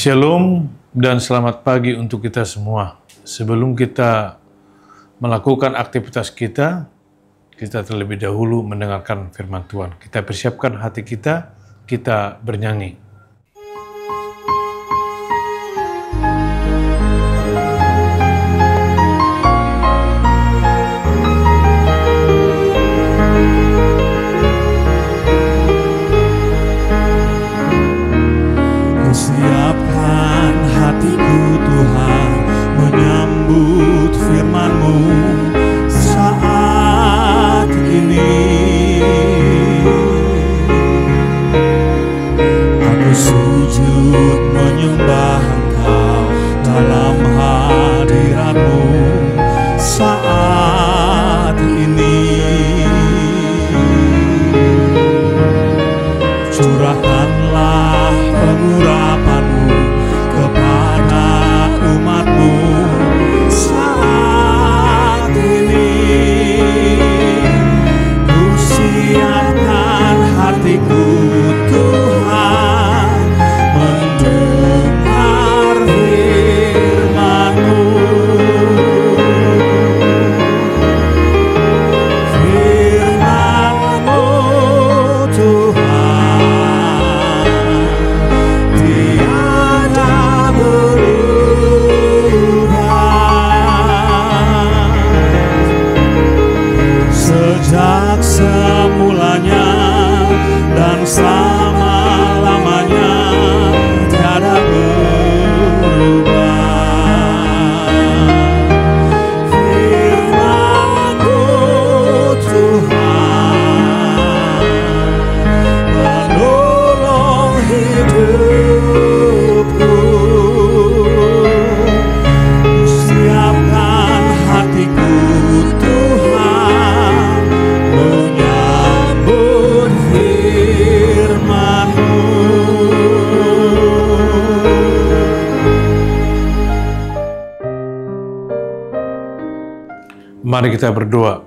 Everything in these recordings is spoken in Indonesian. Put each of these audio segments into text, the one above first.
Shalom dan selamat pagi untuk kita semua. Sebelum kita melakukan aktivitas kita terlebih dahulu mendengarkan firman Tuhan. Kita persiapkan hati kita bernyanyi. Siapkan hatiku Tuhan menyambut firman-Mu saat ini. Aku sujud menyembah Engkau dalam hadirat-Mu saat ini. Curahkanlah pengurapan-Mu kepada umat-Mu saat ini. Ku siapkan hatiku Tuhan mendengar firman-Mu. Firman-Mu Tuhan tiada berubah. Sejak semulanya dan selama-lamanya tiada berubah. Firman-Mu Tuhan menolong hidupku. Siapkan hatiku Tuhan menyambut firman-Mu. Mari kita berdoa.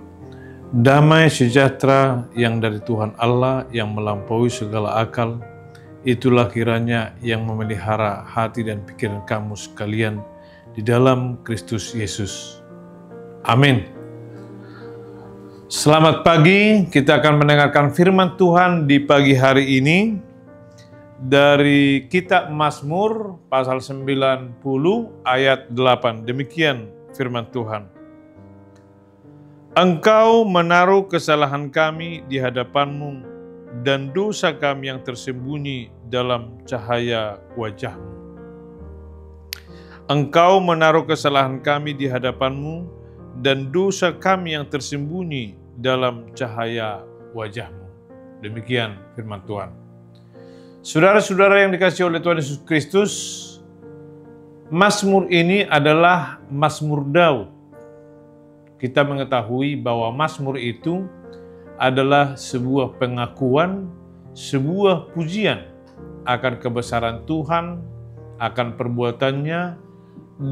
Damai sejahtera yang dari Tuhan Allah yang melampaui segala akal, itulah kiranya yang memelihara hati dan pikiran kamu sekalian di dalam Kristus Yesus. Amin. Selamat pagi, kita akan mendengarkan firman Tuhan di pagi hari ini dari kitab Mazmur pasal 90 ayat 8. Demikian firman Tuhan. Engkau menaruh kesalahan kami di hadapan-Mu dan dosa kami yang tersembunyi dalam cahaya wajah-Mu. Engkau menaruh kesalahan kami di hadapan-Mu dan dosa kami yang tersembunyi dalam cahaya wajah-Mu. Demikian firman Tuhan. Saudara-saudara yang dikasihi oleh Tuhan Yesus Kristus, Mazmur ini adalah Mazmur Daud. Kita mengetahui bahwa Mazmur itu adalah sebuah pengakuan, sebuah pujian akan kebesaran Tuhan, akan perbuatannya,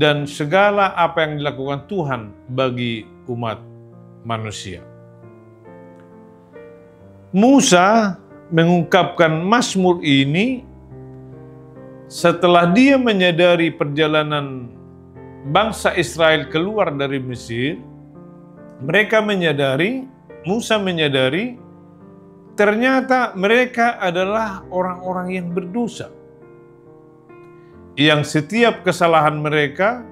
dan segala apa yang dilakukan Tuhan bagi umat manusia. Musa mengungkapkan Mazmur ini setelah dia menyadari perjalanan bangsa Israel keluar dari Mesir. Musa menyadari ternyata mereka adalah orang-orang yang berdosa, yang setiap kesalahan mereka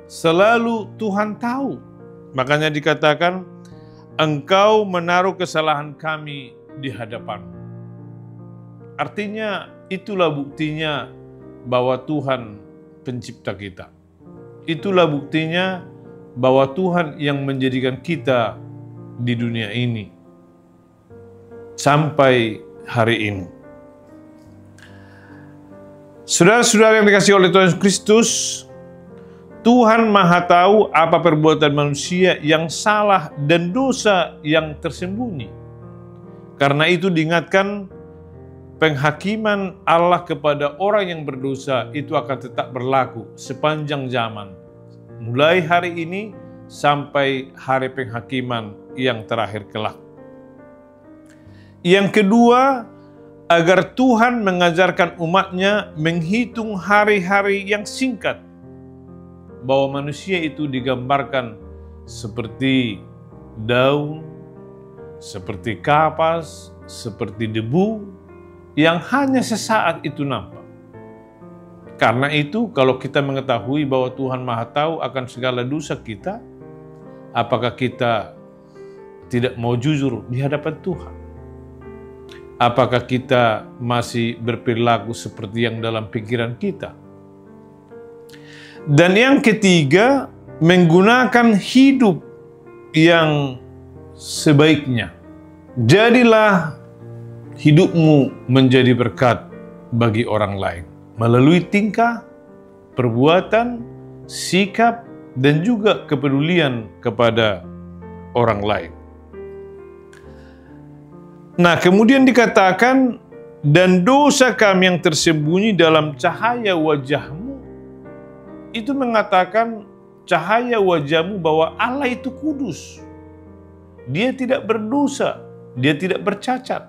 selalu Tuhan tahu. Makanya dikatakan, Engkau menaruh kesalahan kami di hadapan-Mu. Artinya itulah buktinya bahwa Tuhan pencipta kita. Itulah buktinya bahwa Tuhan yang menjadikan kita di dunia ini sampai hari ini. Saudara-saudara yang dikasihi oleh Tuhan Yesus Kristus, Tuhan Maha tahu apa perbuatan manusia yang salah dan dosa yang tersembunyi. Karena itu diingatkan, penghakiman Allah kepada orang yang berdosa itu akan tetap berlaku sepanjang zaman, mulai hari ini sampai hari penghakiman yang terakhir kelak. Yang kedua, agar Tuhan mengajarkan umatnya menghitung hari-hari yang singkat, bahwa manusia itu digambarkan seperti daun, seperti kapas, seperti debu yang hanya sesaat itu nampak. Karena itu, kalau kita mengetahui bahwa Tuhan Maha Tahu akan segala dosa kita, apakah kita tidak mau jujur di hadapan Tuhan? Apakah kita masih berperilaku seperti yang dalam pikiran kita? Dan yang ketiga, menggunakan hidup yang sebaiknya. Jadilah hidupmu menjadi berkat bagi orang lain melalui tingkah, perbuatan, sikap, dan juga kepedulian kepada orang lain. Nah, kemudian dikatakan, dan dosa kami yang tersembunyi dalam cahaya wajahmu, itu mengatakan cahaya wajahmu bahwa Allah itu kudus. Dia tidak berdosa, dia tidak bercacat.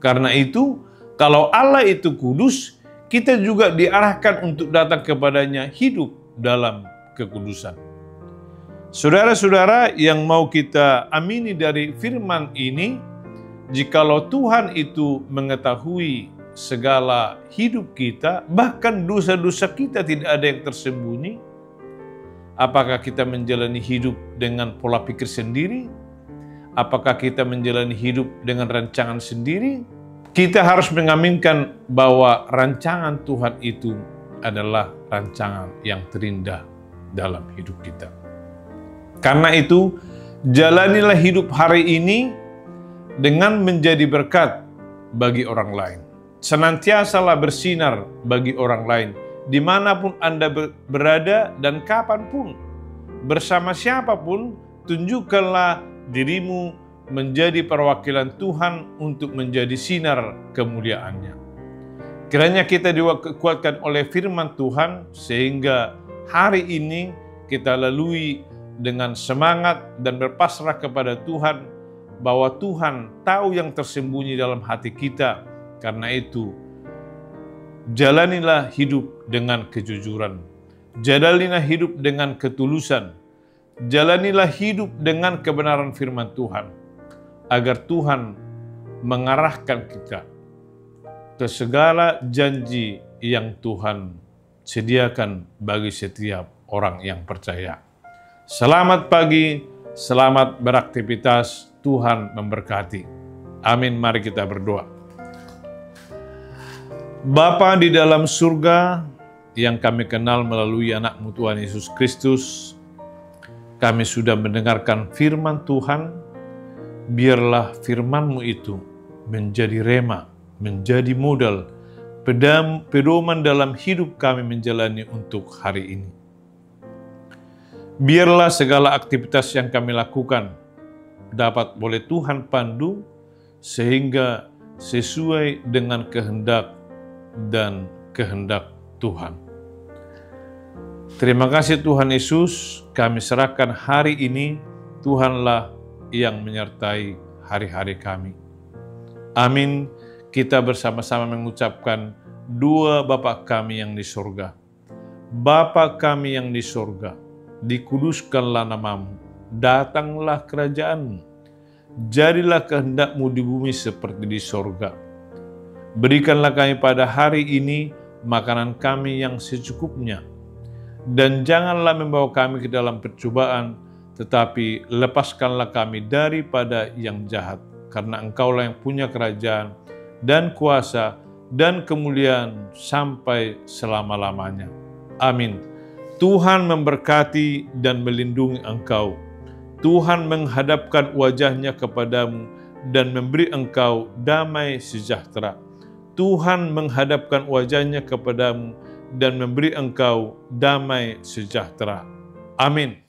Karena itu, kalau Allah itu kudus, kita juga diarahkan untuk datang kepadanya hidup dalam kekudusan. Saudara-saudara yang mau kita amini dari firman ini, jikalau Tuhan itu mengetahui segala hidup kita, bahkan dosa-dosa kita tidak ada yang tersembunyi, apakah kita menjalani hidup dengan pola pikir sendiri? Apakah kita menjalani hidup dengan rancangan sendiri? Kita harus mengaminkan bahwa rancangan Tuhan itu adalah rancangan yang terindah dalam hidup kita. Karena itu, jalanilah hidup hari ini dengan menjadi berkat bagi orang lain. Senantiasalah bersinar bagi orang lain, dimanapun Anda berada dan kapanpun. Bersama siapapun, tunjukkanlah dirimu menjadi perwakilan Tuhan untuk menjadi sinar kemuliaan-Nya. Kiranya kita dikuatkan oleh firman Tuhan, sehingga hari ini kita lalui dengan semangat dan berpasrah kepada Tuhan, bahwa Tuhan tahu yang tersembunyi dalam hati kita. Karena itu, jalanilah hidup dengan kejujuran, jalanilah hidup dengan ketulusan, jalanilah hidup dengan kebenaran firman Tuhan, agar Tuhan mengarahkan kita ke segala janji yang Tuhan sediakan bagi setiap orang yang percaya. Selamat pagi, selamat beraktivitas, Tuhan memberkati. Amin, mari kita berdoa. Bapa di dalam surga, yang kami kenal melalui anak-Mu Tuhan Yesus Kristus, kami sudah mendengarkan firman Tuhan. Biarlah firman-Mu itu menjadi rema, menjadi modal, pedoman dalam hidup kami menjalani untuk hari ini. Biarlah segala aktivitas yang kami lakukan dapat boleh Tuhan pandu, sehingga sesuai dengan kehendak dan kehendak Tuhan. Terima kasih Tuhan Yesus, kami serahkan hari ini, Tuhanlah yang menyertai hari-hari kami. Amin. Kita bersama-sama mengucapkan doa Bapa kami yang di surga. Bapa kami yang di surga, dikuduskanlah nama-Mu, datanglah kerajaan-Mu, jadilah kehendak-Mu di bumi seperti di surga. Berikanlah kami pada hari ini makanan kami yang secukupnya, dan janganlah membawa kami ke dalam percobaan, tetapi lepaskanlah kami daripada yang jahat, karena Engkaulah yang punya kerajaan dan kuasa dan kemuliaan sampai selama-lamanya. Amin. Tuhan memberkati dan melindungi engkau. Tuhan menghadapkan wajahnya kepadamu dan memberi engkau damai sejahtera. Tuhan menghadapkan wajahnya kepadamu dan memberi engkau damai sejahtera. Amin.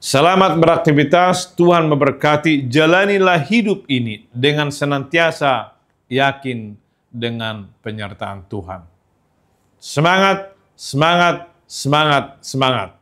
Selamat beraktivitas, Tuhan memberkati. Jalanilah hidup ini dengan senantiasa yakin dengan penyertaan Tuhan. Semangat, semangat, semangat, semangat.